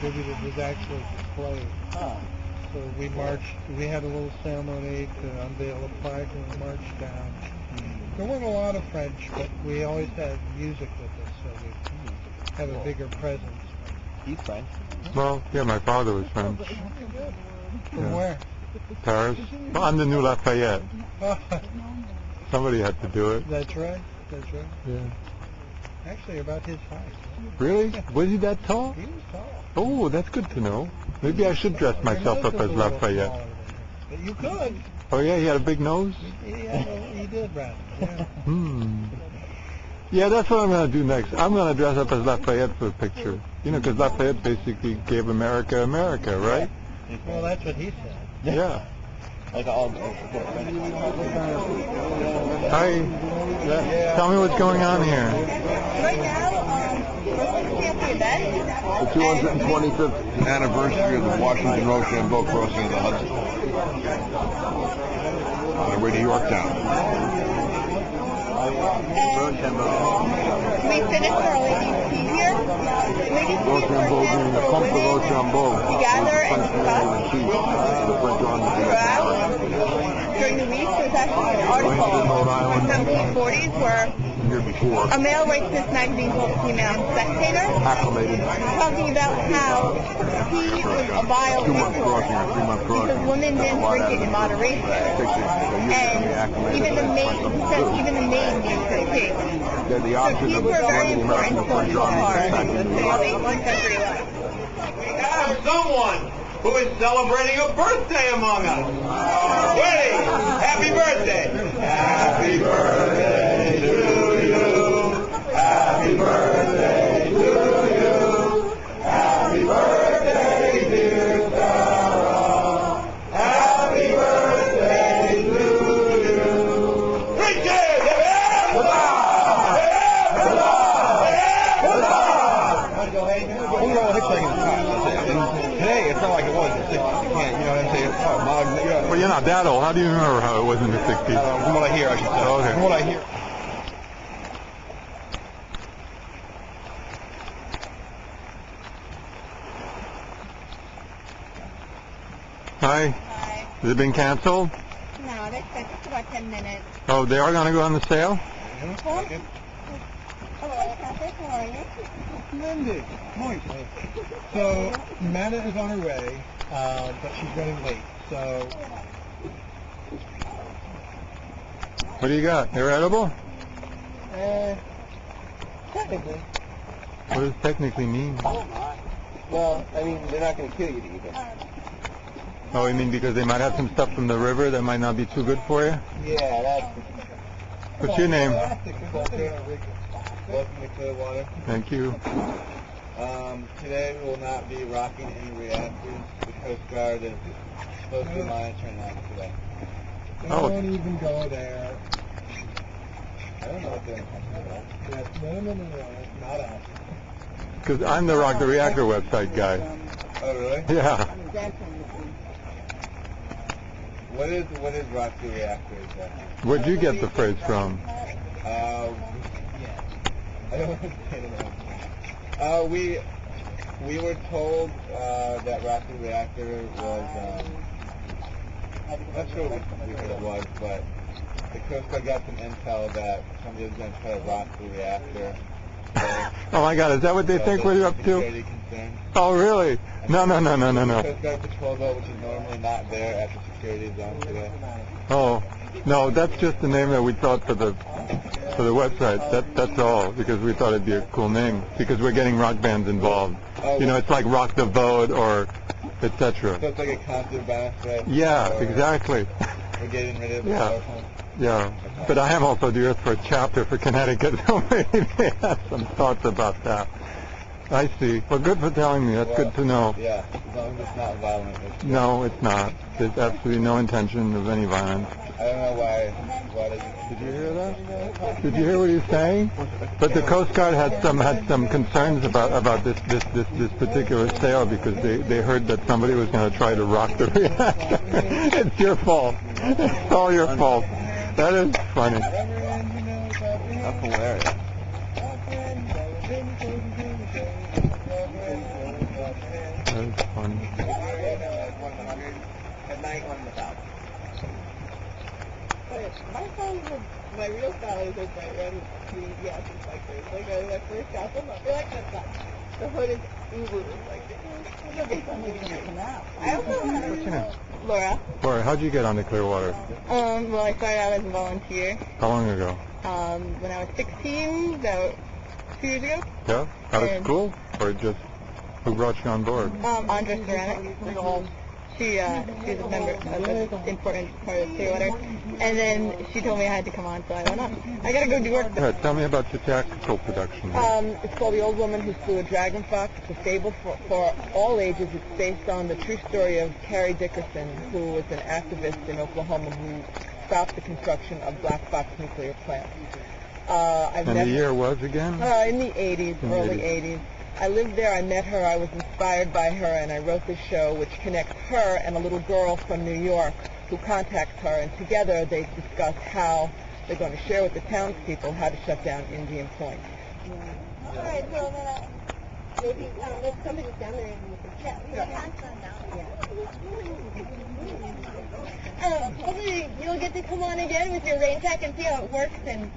distributed was actually displayed. So we marched, we had a little ceremony to unveil a flag and we marched down. There weren't a lot of French, but we always had music with us, so we have a bigger presence. He's French. Well, yeah, my father was French. From where? Paris. Well, I'm the new Lafayette. Somebody had to do it. That's right, that's right. Yeah. Actually, about his height. Really? Was he that tall? He was tall. Oh, that's good to know. Maybe I should dress myself up as Lafayette. But you could. Oh yeah, he had a big nose? He did, rather. Yeah. Yeah, that's what I'm going to do next. I'm going to dress up as Lafayette for a picture. You know, because Lafayette basically gave America, right? Well, that's what he said. Yeah. Like all. Hi. Tell me what's going on here. Right now, The 225th anniversary of the Washington Rochambeau crossing of the Hudson. On the way to Yorktown. We finished early. Do you see here? Rochambeau being the Comte de Rochambeau. Together and discuss The French army. during the week. There's actually an article in the 1740s where Year before. a male racist magazine called Female Spectator Acclimated. talking about how he was a vile 2 month crossing or 3 month crossing. because women didn't drink it in moderation. And even the maid needs her tea. They're the So opposite teas of were very the important American to French the army art back in of the the 18th century life. We have someone who is celebrating a birthday among us. Winnie, happy birthday. Happy birthday to you. Happy birthday to you. Happy birthday, dear Sarah. Happy birthday to you. 3 cheers! Today, it's not like it was in the 60s. You can't, you know what I'm saying? Well, you're not that old. How do you remember how it was in the 60s? From what I hear, I should say. Okay. From what I hear. Hi. Hi. Has it been canceled? No, they said just about 10 minutes. Oh, they are going to go on the sale? Hello, Patrick. How are you? Splendid. Moist. So, Matta is on her way, but she's running late. So, What do you got? They're edible? Technically. What does technically mean? Well, I mean, they're not going to kill you to eat them. Oh, you mean because they might have some stuff from the river that might not be too good for you? Yeah, that's... What's your name? Welcome to Clearwater. Thank you. Today we will not be rocking any reactors. The Coast Guard is supposed to be monitoring that today. don't even go there. I don't know what they're talking about. Yes, no, it's not us. Because I'm the Rock the Reactor website guy. Oh, really? Yeah. What is Rock the Reactor exactly? Where'd you get the phrase from? I don't want to say that. We were told that Rock the Reactor was, I'm not sure what it was, but the Coast Guard got some intel that somebody was going to try to rock the reactor. Oh my God, is that what they think we're up to? Security concern. Oh really? No. The Coast Guard patrol boat, which is normally not there at the security zone today. Oh, no, that's just the name that we thought for the website. That's all, because we thought it'd be a cool name, because we're getting rock bands involved. You know, it's like Rock the Vote or etc. So it's like a concert benefit. Yeah, exactly. We're getting rid of Yeah, but I am also the Earth for a chapter for Connecticut, so maybe they have some thoughts about that. I see. Well, good for telling me. That's good to know. Yeah, as long as it's not violent. No, it's not. There's absolutely no intention of any violence. I don't know why Did you hear that? Did you hear what he's saying? But the Coast Guard had some concerns about this particular sale because they heard that somebody was going to try to rock the reactor. It's your fault. It's all your fault. That is funny. That's hilarious. fun. One in 100. At night, one in 1,000. My phone was my real scholars is my red yes inspectors. Like when I first got them, they're like the hood is uber reflective. I also What's your name? Laura. Laura, how'd you get onto Clearwater? Well, I started out as a volunteer. How long ago? When I was 16, about 2 years ago. Yeah? Out of And- school? Or just, who brought you on board? Andrea Ceramic. She was a member of an important part of Clearwater. And then she told me I had to come on, so I went on. I gotta go do work. Go ahead, tell me about your theatrical production. It's called The Old Woman Who Slew a Dragon Fox. It's a fable for all ages. It's based on the true story of Carrie Dickerson, who was an activist in Oklahoma who stopped the construction of Black Fox nuclear plant. And the year was again? In the 80s, In the early 80s. 80s. I lived there, I met her, I was inspired by her, and I wrote this show which connects her and a little girl from New York who contacts her, and together they discuss how they're going to share with the townspeople how to shut down Indian Point. All right, well, maybe if somebody's down there and we can hopefully you'll get to come on again with your rain tech and see how it works and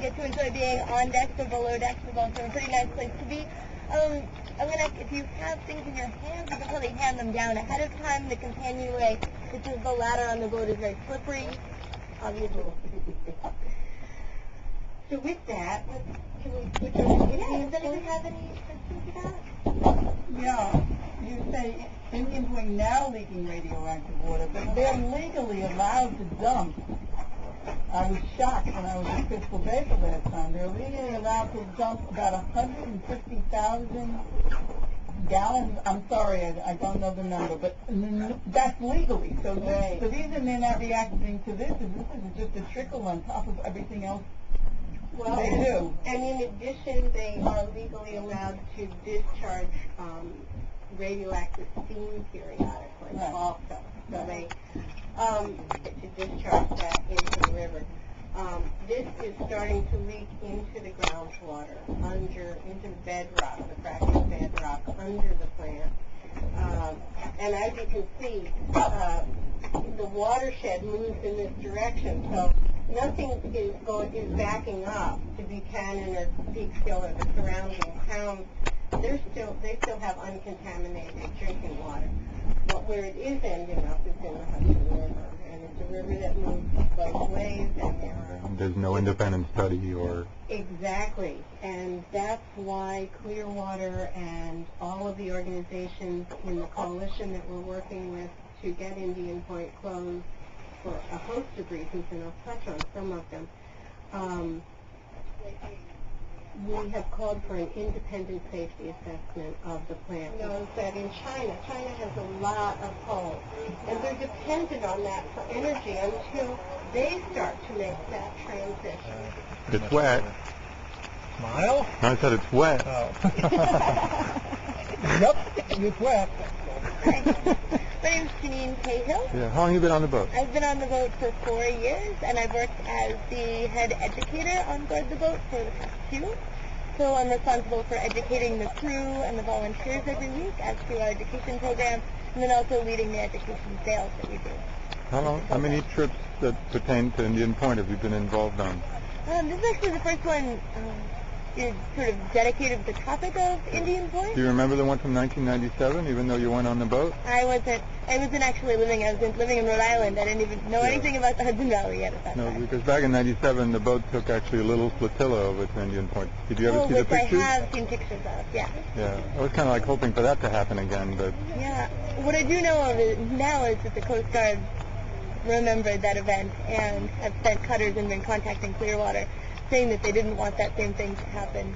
get to enjoy being on decks or below decks. It's also a pretty nice place to be. I'm going to ask if you have things in your hands, you can probably hand them down ahead of time. The companionway, which is the ladder on the boat, is very slippery, obviously. So with that, can we switch over to Indian? Does anyone have any questions about? Yeah, you say Indian Point now leaking radioactive water, but they're legally allowed to dump. I was shocked when I was in Crystal Bay the last time. They're legally allowed to dump about 150,000 gallons. I'm sorry, I don't know the number, but that's legally. So the reason they're not reacting to this is just a trickle on top of everything else they do. And in addition, they are legally allowed to discharge radioactive steam periodically also. So they to discharge that into the river. This is starting to leak into the groundwater, into the bedrock, the fractured bedrock under the plant. And as you can see, the watershed moves in this direction, so nothing is backing up to Buchanan or Peekskill or the surrounding towns. They still have uncontaminated drinking water. But where it is ending up is in the Hudson River, and it's a river that moves both ways, and There's no independent study or... Exactly, and that's why Clearwater and all of the organizations in the coalition that we're working with to get Indian Point closed for a host of reasons, and I'll touch on some of them. We have called for an independent safety assessment of the plant. You know that in China has a lot of coal, and they're dependent on that for energy until they start to make that transition. It's wet. Smile? I said it's wet. Oh. Yep, it's wet. My name's Janine Cahill. Yeah. How long have you been on the boat? I've been on the boat for 4 years, and I've worked as the head educator on board the boat for the past 2. So I'm responsible for educating the crew and the volunteers every week as to our education program, and then also leading the education sales that we do. How many trips that pertain to Indian Point have you been involved on? This is actually the first one sort of dedicated to the topic of Indian Point. Do you remember the one from 1997, even though you weren't on the boat? I wasn't actually living in Rhode Island. I didn't even know anything about the Hudson Valley yet at that No, time. because back in 97, the boat took actually a little flotilla over to Indian Point. Did you ever see the which pictures? I have seen pictures of, yeah. Yeah, I was kind of like hoping for that to happen again, but... Yeah, what I do know of it now is that the Coast Guard remembered that event and have sent cutters and been contacting Clearwater, saying that they didn't want that same thing to happen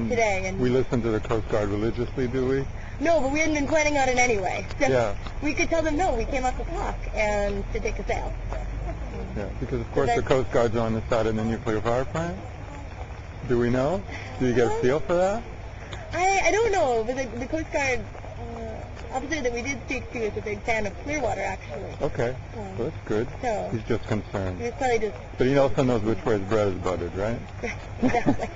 today. And we listen to the Coast Guard religiously, do we? No, but we hadn't been planning on it anyway. So Yeah. we could tell them, no, we came up to talk and to take a sail. Yeah, because of course the Coast Guard's on the side of the nuclear power plant. Do we know? Do you get a feel for that? I don't know, but the Coast Guard officer that we did speak to is a big fan of Clearwater, actually. Okay, well, that's good. So He's just concerned. he was probably just... But he also knows which way his bread is buttered, right? Exactly.